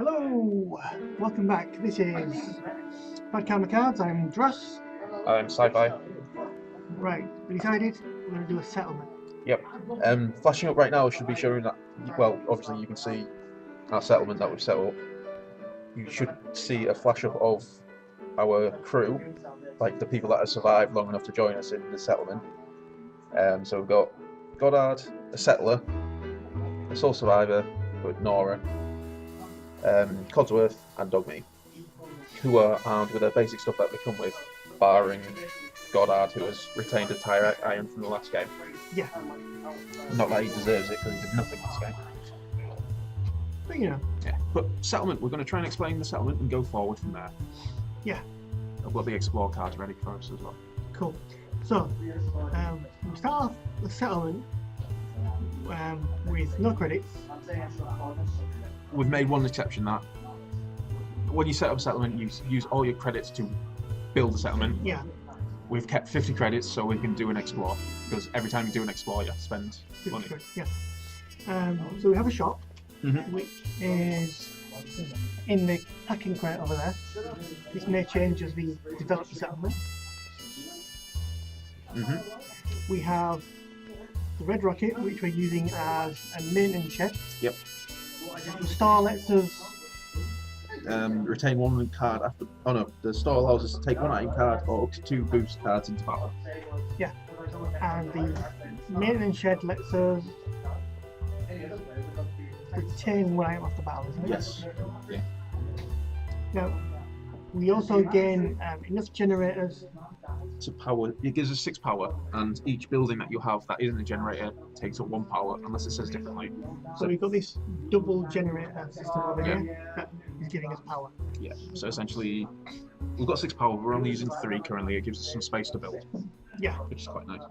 Hello, welcome back. This is Bad Karma Cards. I'm Druss. I'm Sifi. Right, we decided we're going to do a settlement. Yep. Flashing up right now should be showing that, well, obviously you can see our settlement that we've set up. You should see a flash up of our crew, like the people that have survived long enough to join us in the settlement. So we've got Goddard, a settler, a sole survivor with Nora, Codsworth and Dogme, who are armed with the basic stuff that they come with, barring Goddard, who has retained a tire iron from the last game. Yeah. Not that he deserves it, because he did nothing this game. But you know. Yeah. But settlement, we're going to try and explain the settlement and go forward from there. Yeah. I've got the explore cards ready for us as well. Cool. So, we start off the settlement with no credits. We've made one exception that when you set up a settlement, you use all your credits to build the settlement. Yeah. We've kept 50 credits so we can do an explore, because every time you do an explore, you have to spend 50 money. credits, yeah. So we have a shop, which is in the packing crate over there. This may change as we develop the settlement. We have the red rocket, which we're using as a maintenance shed. Yep. The store lets us Retain one card after. Oh no, the store allows us to take one item card or up to 2 boost cards into battle. Yeah, and the maintenance shed lets us retain one item after battle, isn't it? Yes. Yeah. Now, we also gain enough generators To power, it gives us 6 power, and each building that you have that isn't a generator takes up 1 power, unless it says differently. So we've got this double generator system over here that is giving us power. Yeah. So essentially, we've got 6 power. We're only using 3 currently. It gives us some space to build. Yeah. Which is quite nice.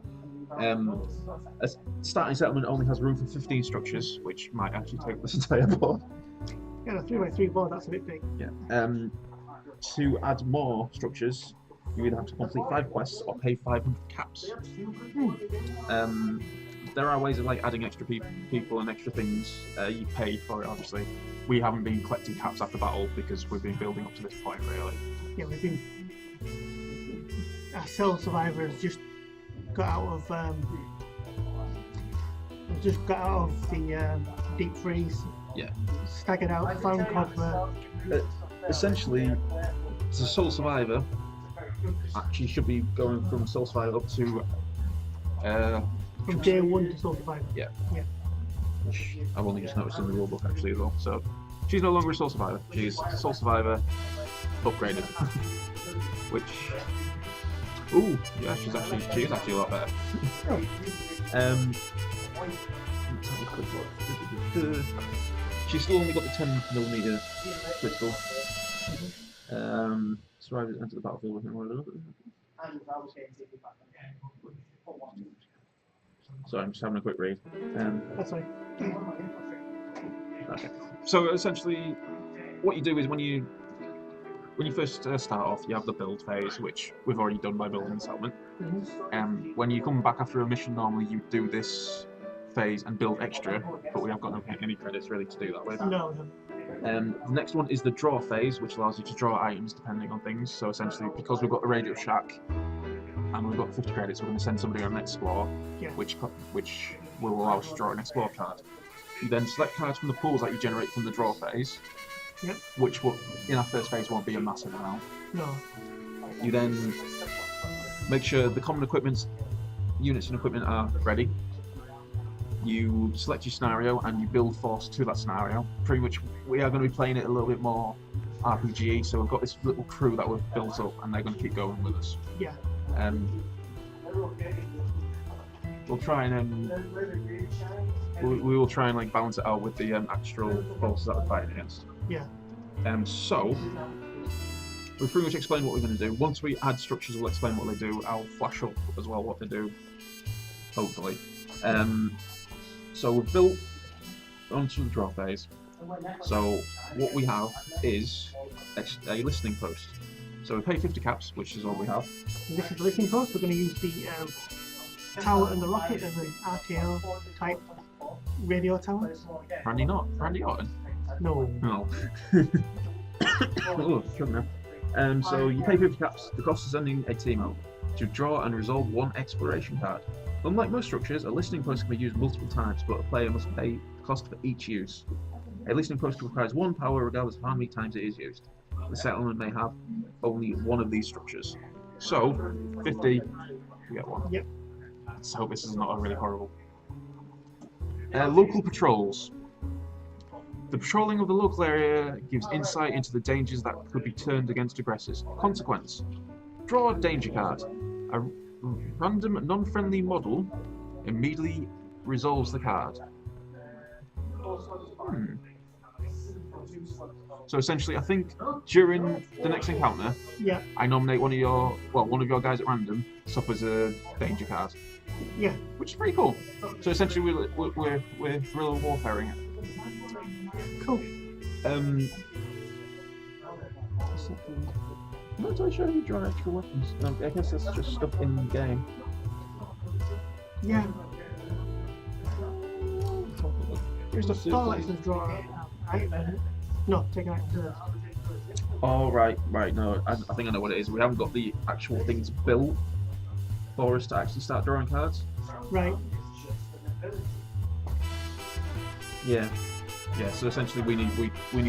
A starting settlement only has room for 15 structures, which might actually take this entire board. Yeah, the 3x3 board, that's a bit big. Yeah. To add more structures, you either have to complete 5 quests or pay 500 caps. There are ways of like adding extra people and extra things. You pay for it, obviously. We haven't been collecting caps after battle because we've been building up to this point, really. Yeah, we've been. Our cell survivor has just got out of. The deep freeze. Yeah. Staggered out, found copper. Essentially, the sole survivor actually should be going from sole survivor up to. From day 1 to sole survivor. Yeah. Yeah. Which I've only just noticed in the rulebook actually as well. So she's no longer a sole survivor. She's sole survivor upgraded. Which, ooh, yeah, she's actually a lot better. Let's have a quick look. She's still only got the 10mm critical. Survivors enter the battlefield with him. Sorry, I'm just having a quick read. That's right. Okay. So essentially, what you do is when you first start off, you have the build phase, which we've already done by building the settlement. When you come back after a mission, normally you do this phase and build extra, but we haven't got any credits really to do that with. No. The next one is the draw phase, which allows you to draw items depending on things. So essentially, because we've got the radio shack and we've got 50 credits, we're going to send somebody on an explore, which will allow us to draw an explore card. You then select cards from the pools that you generate from the draw phase, which will, in our first phase won't be a massive amount. No. You then make sure the common units and equipment are ready. You select your scenario and you build force to that scenario. Pretty much, we are going to be playing it a little bit more RPG, so we've got this little crew that we've built up, and they're going to keep going with us. Yeah. We'll try and we will try and like balance it out with the actual forces that we're fighting against. Yeah. So we've pretty much explained what we're going to do. Once we add structures, we'll explain what they do. I'll flash up as well what they do, hopefully. So we've built onto the draw phase. So what we have is a listening post. So we pay 50 caps, which is all we have. And this is the listening post. We're going to use the tower and the rocket as an RTO type radio tower. Randy Orton. No. No. Oh, choking now. So you pay 50 caps. The cost of sending a team out to draw and resolve one exploration card. Unlike most structures, a listening post can be used multiple times, but a player must pay the cost for each use. A listening post requires 1 power regardless of how many times it is used. The settlement may have only one of these structures. So, 50, you get one. Yep. Let's hope this is not a really horrible. Local patrols. The patrolling of the local area gives insight into the dangers that could be turned against aggressors. Consequence. Draw a danger card. A random non-friendly model immediately resolves the card. So essentially, I think during the next encounter, Yeah. I nominate one of your guys at random suffers a danger card. Yeah. Which is pretty cool. So essentially, we're guerrilla warfaring it. Cool. I'm not entirely sure you draw extra weapons. I guess that's just stuff in the game. Yeah. Here's the Star lets us draw item. No, take an item. Oh, right. No, I think I know what it is. We haven't got the actual things built for us to actually start drawing cards. Right. Yeah. So essentially, we need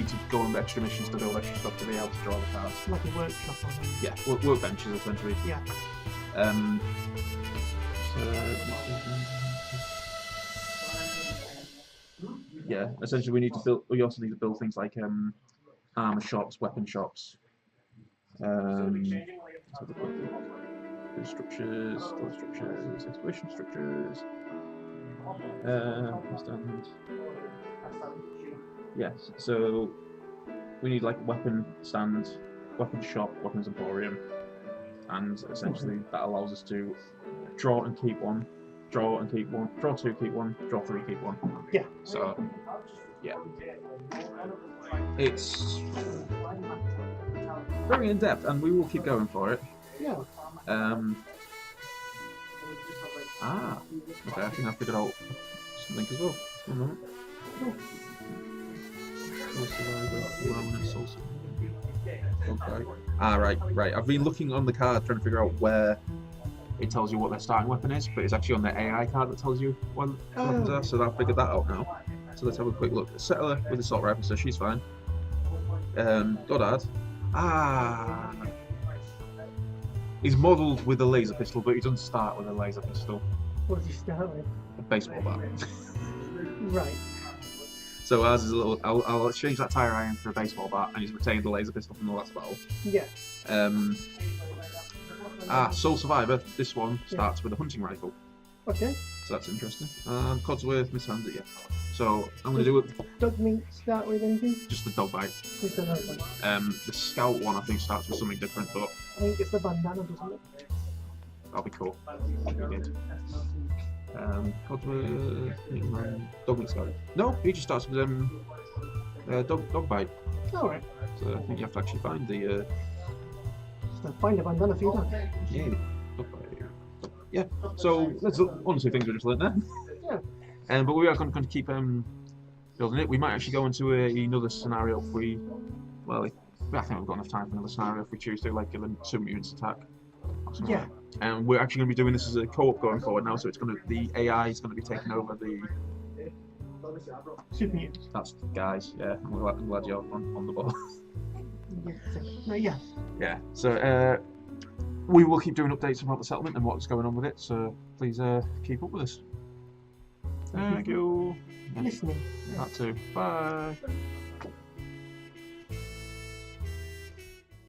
to go on extra missions to build extra stuff to be able to draw the cards. Like a workshop or something. Yeah, workbenches essentially. Yeah. Yeah, essentially we need to build. We also need to build things like armor shops, weapon shops. Structures, exploration structures. Stand. Yes, so we need like a weapon stand, weapon shop, weapons emporium, and essentially that allows us to draw and keep one, draw and keep one, draw 2, keep 1, draw 3, keep 1. Yeah. So, yeah. It's very in depth, and we will keep going for it. Yeah. Okay, I think I figured out something as well. One moment. Okay. Right. I've been looking on the card trying to figure out where it tells you what their starting weapon is, but it's actually on their AI card that tells you what weapons are, so I've figured that out now. So let's have a quick look. Settler with assault rifle, so she's fine. Goddard. He's modelled with a laser pistol, but he doesn't start with a laser pistol. What does he start with? A baseball bat. Right. So ours is a little. I'll exchange that tire iron for a baseball bat, and he's retained the laser pistol from the last battle. Yeah. Soul Survivor. This one starts with a hunting rifle. Okay. So that's interesting. Codsworth mishanded, yeah. So I'm going to do it. Dog meat start with anything? Just the dog bite. Just the dog bite. The scout one I think starts with something different, but I think it's the bandana, doesn't it? that'll be cool. If we did. Codsworth, dog meat scout. No, he just starts with dog bite. Alright. So I think you have to actually find the. Just find a bandana for you then. Yeah, dog bite. Yeah. So that's one or two things we just learned there. Yeah. But we are going to keep building it. We might actually go into another scenario if we. Well, I think we've got enough time for another scenario if we choose to, like a super mutants attack. Yeah. And we're actually going to be doing this as a co-op going forward now, so it's going to the AI is going to be taking over the. Super mutants. That's guys. Yeah, I'm glad you're on the ball. Yeah. Yeah. So we will keep doing updates about the settlement and what's going on with it. So please keep up with us. Thank you. Listening. That too. Bye.